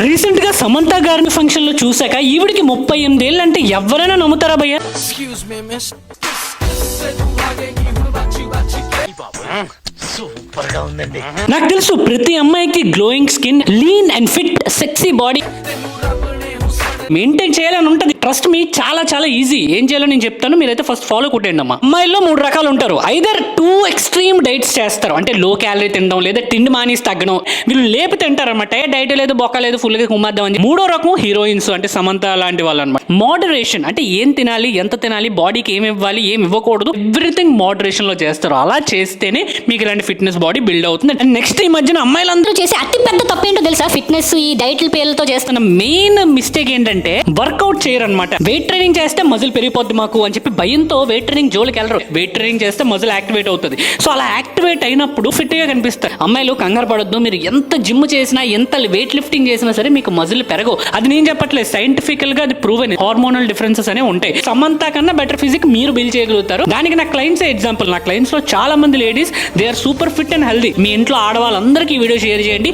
Recent గా సమంత గారిని function లో చూసాక ఈవిడికి 38 ఏళ్ళు అంటే ఎవరైనా నమ్ముతారా భయ్యా? సూపర్ గా ఉందండి. నాకు తెలుసు ప్రతి అమ్మాయికి glowing skin, lean and fit sexy body maintain చేయాలని ఉంటుంది. ట్రస్ట్ మీ, చాలా చాలా ఈజీ. ఏం చేయాలో నేను చెప్తాను, మీరైతే ఫస్ట్ ఫాలో కొట్టండి అమ్మా. అమ్మాయిల్లో 3 రకాలు ఉంటారు. ఐదర్ 2 ఎక్స్ట్రీమ్ డైట్స్ చేస్తారు, అంటే లో క్యాలరీ తినడం లేదా తిండి మానేసి తగ్గడం. వీళ్ళు లేపి తింటారు అనమాట, డైట్ లేదు బొక్క లేదు ఫుల్ గా కుమ్మేద్దాం అని. 3వ రకం హీరోయిన్స్, అంటే సమంత లాంటి వాళ్ళు అనమాట. మోడరేషన్ అంటే ఏం తినాలి, ఎంత తినాలి, బాడీకి ఏమి ఇవ్వాలి, ఏమి ఇవ్వకూడదు, ఎవ్రీథింగ్ మోడరేషన్ లో చేస్తారు. అలా చేస్తేనే మీకు ఇలాంటి ఫిట్నెస్ బాడీ బిల్డ్ అవుతుంది. అండ్ నెక్స్ట్ ఈ మధ్యన అమ్మాయిలందరూ చేసే అతి పెద్ద తప్పేంటో తెలుసా? ఫిట్నెస్ ఈ డైట్ల పేర్లతో చేస్తున్న మెయిన్ మిస్టేక్ ఏంటంటే వర్కౌట్ చేయరు అనమాట. వెయిట్ ట్రైనింగ్ చేస్తే మజిల్ పెరిగిపోద్ది మాకు అని చెప్పి భయంతో వెయిట్ ట్రైనింగ్ జోలికి వెళ్ళరు. వెయిట్ ట్రైనింగ్ చేస్తే మజిల్ యాక్టివేట్ అవుతుంది. సో అలా యాక్టివేట్ అయినప్పుడు ఫిట్ గా కనిపిస్తారు. అమ్మాయిలు కంగారు పడొద్దు, మీరు ఎంత జిమ్ చేసినా ఎంత వెయిట్ లిఫ్టింగ్ చేసినా సరే మీకు మజిల్ పెరగవు. అది నేను చెప్పట్లేదు, సైంటిఫికల్ గా అది ప్రూవెన్. హార్మోనల్ డిఫరెన్సెస్ అనేవి ఉంటాయి. సమంత కన్నా బెటర్ ఫిజిక్ మీరు బిల్డ్ చేయగలుగుతారు. దానికి నా క్లయింట్స్ ఎగ్జాంపుల్. నా క్లయింట్స్ లో చాలా మంది ladies they are super fit and healthy. మీ ఇంట్లో ఆడవాళ్ళందరికీ వీడియో షేర్ చేయండి.